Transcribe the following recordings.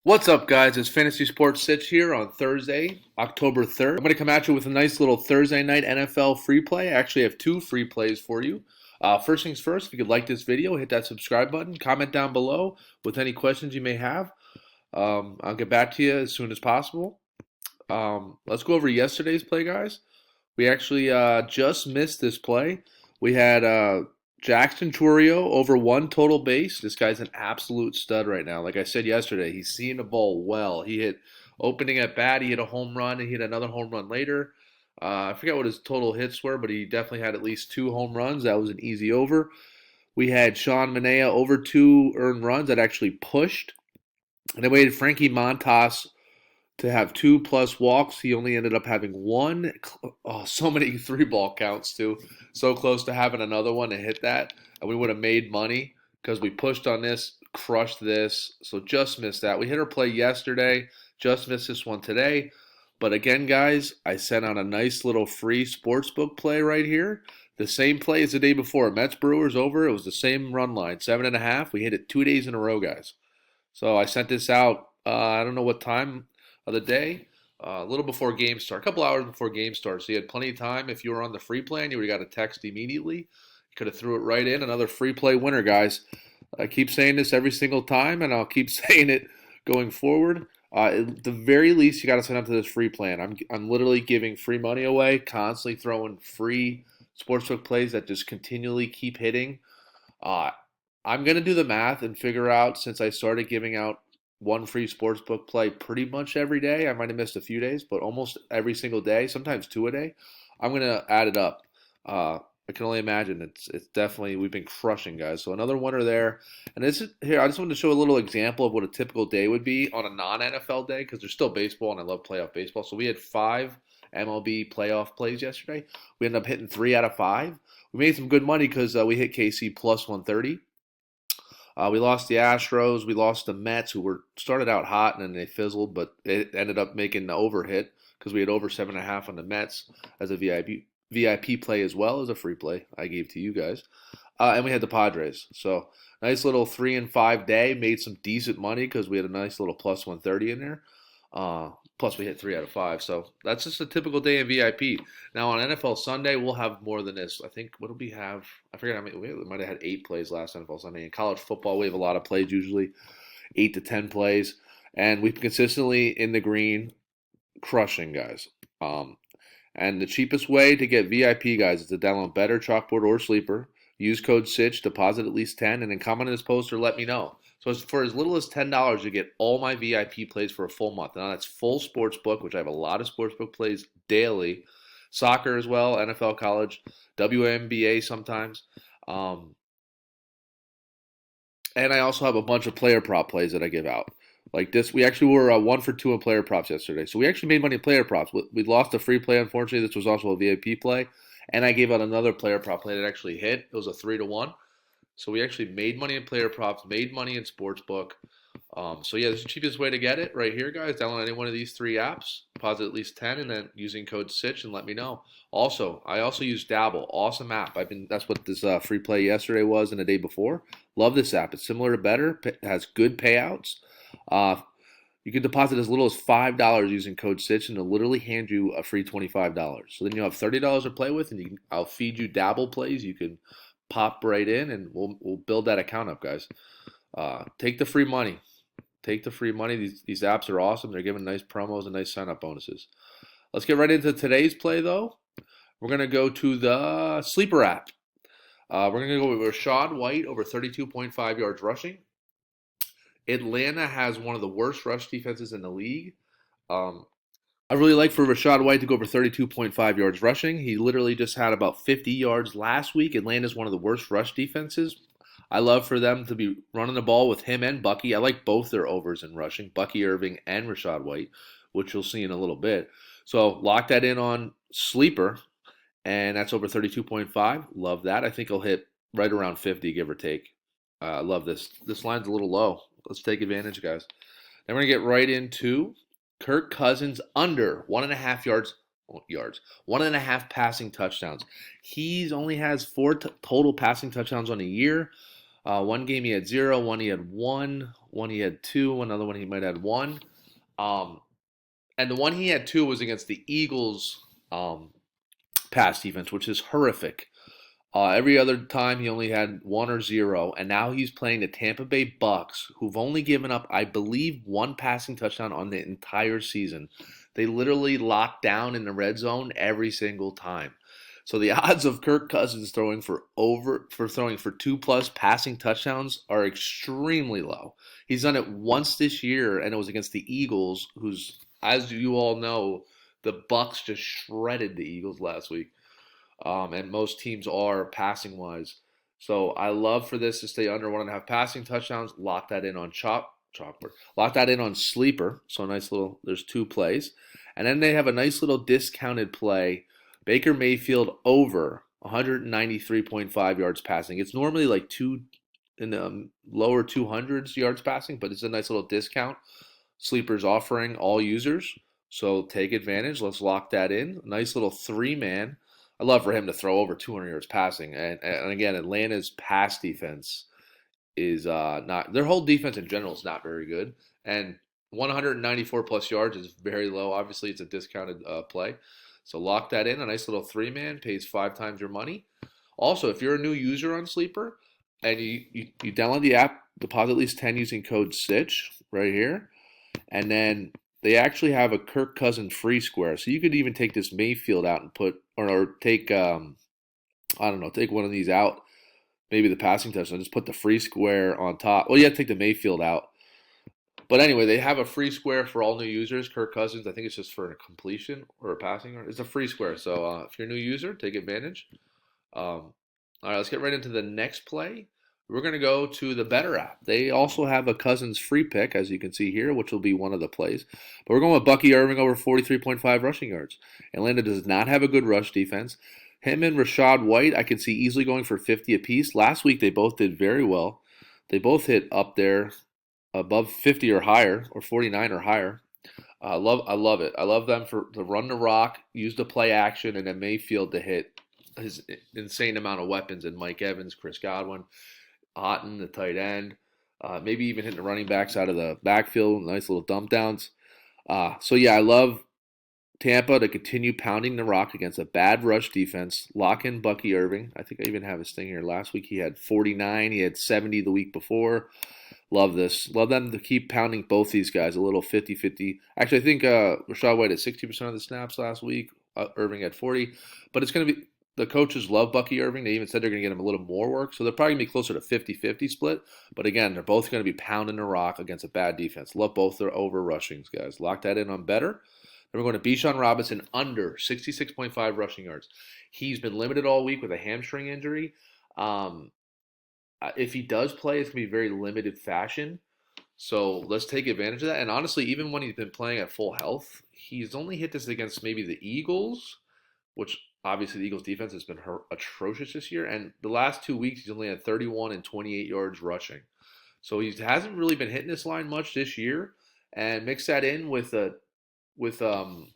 What's up, guys? It's Fantasysportssitch here on Thursday, October 3rd. I'm going to come at you with a nice little Thursday night NFL free play. I actually have two free plays for you. First things first, if you could like this video, hit that subscribe button, comment down below with any questions you may have. I'll get back to you as soon as possible. Let's go over yesterday's play, guys. We actually just missed this play. We had Jackson Churio over one total base. This guy's an absolute stud right now. Like I said yesterday, he's seeing the ball well. He hit opening at bat. He hit a home run. And he hit another home run later. I forget what his total hits were, but he definitely had at least two home runs. That was an easy over. We had Sean Manaea over two earned runs that actually pushed. And then we had Frankie Montas to have 2+ walks. He only ended up having one. Oh, so many three-ball counts, too. So close to having another one to hit that. And we would have made money because we pushed on this, crushed this. So just missed that. We hit our play yesterday. Just missed this one today. But again, guys, I sent out a nice little free sportsbook play right here. The same play as the day before. Mets Brewers over. It was the same run line, 7.5. We hit it 2 days in a row, guys. So I sent this out, I don't know what time of the day, a little before game start, a couple hours before game start. So you had plenty of time. If you were on the free plan, you would have got a text immediately. You could have threw it right in. Another free play winner, guys. I keep saying this every single time, and I'll keep saying it going forward. At the very least, you got to sign up to this free plan. I'm literally giving free money away, constantly throwing free sportsbook plays that just continually keep hitting. I'm going to do the math and figure out, since I started giving out one free sportsbook play pretty much every day. I might have missed a few days, but almost every single day, sometimes two a day. I'm going to add it up. I can only imagine. It's definitely, we've been crushing, guys. So another winner there. And this is here, I just wanted to show a little example of what a typical day would be on a non-NFL day, because there's still baseball and I love playoff baseball. So we had 5 MLB playoff plays yesterday. We ended up hitting 3 out of 5. We made some good money because we hit KC plus 130. We lost the Astros. We lost the Mets, who were started out hot and then they fizzled, but it ended up making the over hit because we had over 7.5 on the Mets as a VIP play as well as a free play I gave to you guys. And we had the Padres. So nice little 3 and 5 day. Made some decent money because we had a nice little plus 130 in there. Plus we hit 3 out of 5. So that's just a typical day in VIP. Now on NFL Sunday, we'll have more than this. I think, what do we have? I forget how many. We might have had 8 plays last NFL Sunday. In college football, we have a lot of plays usually, 8 to 10 plays. And we've consistently in the green, crushing, guys. And the cheapest way to get VIP, guys, is to download Betr, Chalkboard, or Sleeper. Use code Sitch, deposit at least 10, and then comment in this post or let me know. So for as little as $10, you get all my VIP plays for a full month. Now that's full sports book, which I have a lot of sports book plays daily. Soccer as well, NFL, college, WNBA sometimes. And I also have a bunch of player prop plays that I give out. Like this, we actually were 1 for 2 in player props yesterday. So we actually made money in player props. We lost a free play, unfortunately. This was also a VIP play. And I gave out another player prop play that actually hit. It was a 3-1. So we actually made money in player props, made money in sportsbook. So yeah, this is the cheapest way to get it right here, guys. Download any one of these 3 apps, deposit at least 10, and then using code Sitch and let me know. Also, I also use Dabble, awesome app. That's what this free play yesterday was and the day before. Love this app. It's similar to Betr. It has good payouts. You can deposit as little as $5 using code Sitch, and they'll literally hand you a free $25. So then you'll have $30 to play with, and I'll feed you Dabble plays. You can pop right in, and we'll build that account up, guys. Take the free money. Take the free money. These apps are awesome. They're giving nice promos and nice sign-up bonuses. Let's get right into today's play, though. We're going to go to the Sleeper app. We're going to go with Rashad White over 32.5 yards rushing. Atlanta has one of the worst rush defenses in the league. I really like for Rashad White to go over 32.5 yards rushing. He literally just had about 50 yards last week. Atlanta's one of the worst rush defenses. I love for them to be running the ball with him and Bucky. I like both their overs in rushing, Bucky Irving and Rashad White, which you'll see in a little bit. So lock that in on Sleeper, and that's over 32.5. Love that. I think he'll hit right around 50, give or take. I love this. This line's a little low. Let's take advantage, guys. Then we're going to get right into Kirk Cousins under 1.5 yards, 1.5 passing touchdowns. He's only has 4 total passing touchdowns on a year. One game he had 0, one he had 1, one he had 2, another one he might have had 1. Um, and the one he had 2 was against the Eagles pass defense, which is horrific. Every other time he only had 1 or 0, and now he's playing the Tampa Bay Bucs, who've only given up, I believe, 1 passing touchdown on the entire season. They literally lock down in the red zone every single time. So the odds of Kirk Cousins throwing for 2+ passing touchdowns are extremely low. He's done it once this year, and it was against the Eagles, who's, as you all know, the Bucs just shredded the Eagles last week. And most teams are passing wise. So I love for this to stay under 1.5 passing touchdowns. Lock that in on Chalkboard. Lock that in on Sleeper. So nice little. There's 2 plays, and then they have a nice little discounted play. Baker Mayfield over 193.5 yards passing. It's normally like in the lower 200s yards passing, but it's a nice little discount. Sleeper's offering all users. So take advantage. Let's lock that in. Nice little 3-man. I love for him to throw over 200 yards passing. And again, Atlanta's pass defense is not, their whole defense in general is not very good. And 194+ yards is very low. Obviously, it's a discounted play. So lock that in. A nice little 3-man pays 5 times your money. Also, if you're a new user on Sleeper and you download the app, deposit at least 10 using code Sitch right here. And then they actually have a Kirk Cousins free square. So you could even take this Mayfield out and put, or take, I don't know, take one of these out, maybe the passing touchdown, just put the free square on top. Well, you have to take the Mayfield out. But anyway, they have a free square for all new users. Kirk Cousins, I think it's just for a completion or a passing. It's a free square. So if you're a new user, take advantage. All right, let's get right into the next play. We're going to go to the Betr app. They also have a Cousins free pick, as you can see here, which will be one of the plays. But we're going with Bucky Irving over 43.5 rushing yards. Atlanta does not have a good rush defense. Him and Rachaad White, I can see easily going for 50 apiece. Last week, they both did very well. They both hit up there above 50 or higher, or 49 or higher. I love it. I love them to run the rock, use the play action, and then Mayfield to hit his insane amount of weapons in Mike Evans, Chris Godwin, Otten, the tight end, maybe even hitting the running backs out of the backfield, nice little dump downs. So yeah, I love Tampa to continue pounding the rock against a bad rush defense. Lock in Bucky Irving. I think I even have his thing here. Last week he had 49. He had 70 the week before. Love this. Love them to keep pounding both these guys. A little 50-50. Actually, I think Rachaad White had 60% of the snaps last week. Irving had 40. But it's going to be, the coaches love Bucky Irving. They even said they're going to get him a little more work. So they're probably going to be closer to 50-50 split. But again, they're both going to be pounding the rock against a bad defense. Love both their over rushings, guys. Lock that in on Betr. Then we're going to Bijan Robinson under 66.5 rushing yards. He's been limited all week with a hamstring injury. If he does play, it's going to be very limited fashion. So let's take advantage of that. And honestly, even when he's been playing at full health, he's only hit this against maybe the Eagles, which obviously the Eagles defense has been atrocious this year. And the last 2 weeks, he's only had 31 and 28 yards rushing. So he hasn't really been hitting this line much this year. And mix that in with a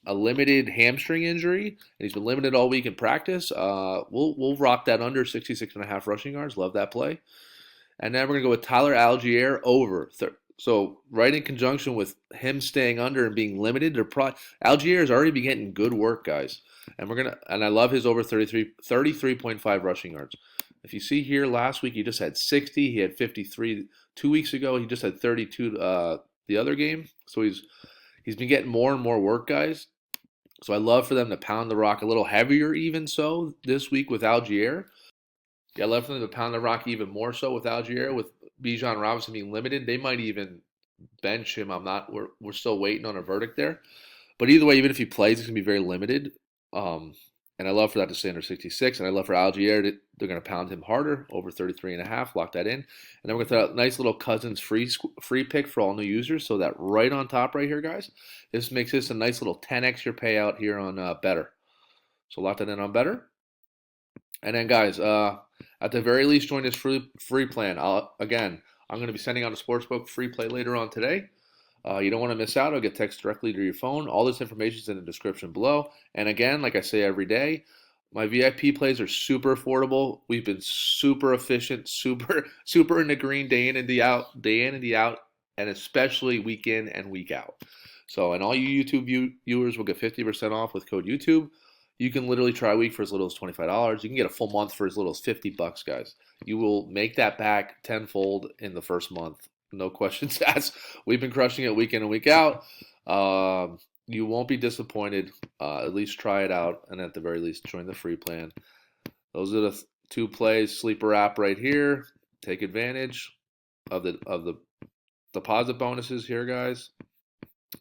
limited hamstring injury, and he's been limited all week in practice. We'll rock that under 66.5 rushing yards. Love that play. And then we're gonna go with Tyler Algier over. So right in conjunction with him staying under and being limited, Algier has already been getting good work, guys. And I love his over 33.5 rushing yards. If you see here, last week he just had 60. He had 53 2 weeks ago. He just had 32 the other game. So he's been getting more and more work, guys. So I love for them to pound the rock a little heavier even so this week with Algier. Yeah, I love for them to pound the rock even more so with Algier. With Bijan Robinson being limited, they might even bench him. We're still waiting on a verdict there. But either way, even if he plays, it's going to be very limited. And I love for that to stay under 66. And I love for Algier, they're going to pound him harder, over 33.5. Lock that in. And then we're going to throw out a nice little Cousins free pick for all new users. So that right on top right here, guys. This makes this a nice little 10x your payout here on Betr. So lock that in on Betr. And then, guys, at the very least, join this free plan. I'm going to be sending out a Sportsbook free play later on today. You don't want to miss out. It'll get text directly to your phone. All this information is in the description below. And again, like I say every day, My VIP plays are super affordable. We've been super efficient, super in the green day in and day in and day out, and especially week in and week out. So, and all you YouTube viewers will get 50% off with code YouTube. You can literally try a week for as little as $25. You can get a full month for as little as $50, guys. You will make that back tenfold in the first month. No questions asked. We've been crushing it week in and week out. You won't be disappointed. At least try it out, and at the very least, join the free plan. Those are the two plays. Sleeper app right here. Take advantage of the deposit bonuses here, guys.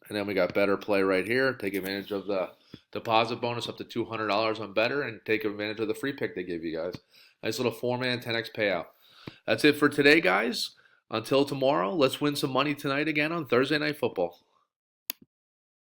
And then we got Betr play right here. Take advantage of the deposit bonus up to $200 on Betr, and take advantage of the free pick they give you guys. Nice little 4-man 10x payout. That's it for today, guys. Until tomorrow, let's win some money tonight again on Thursday Night Football.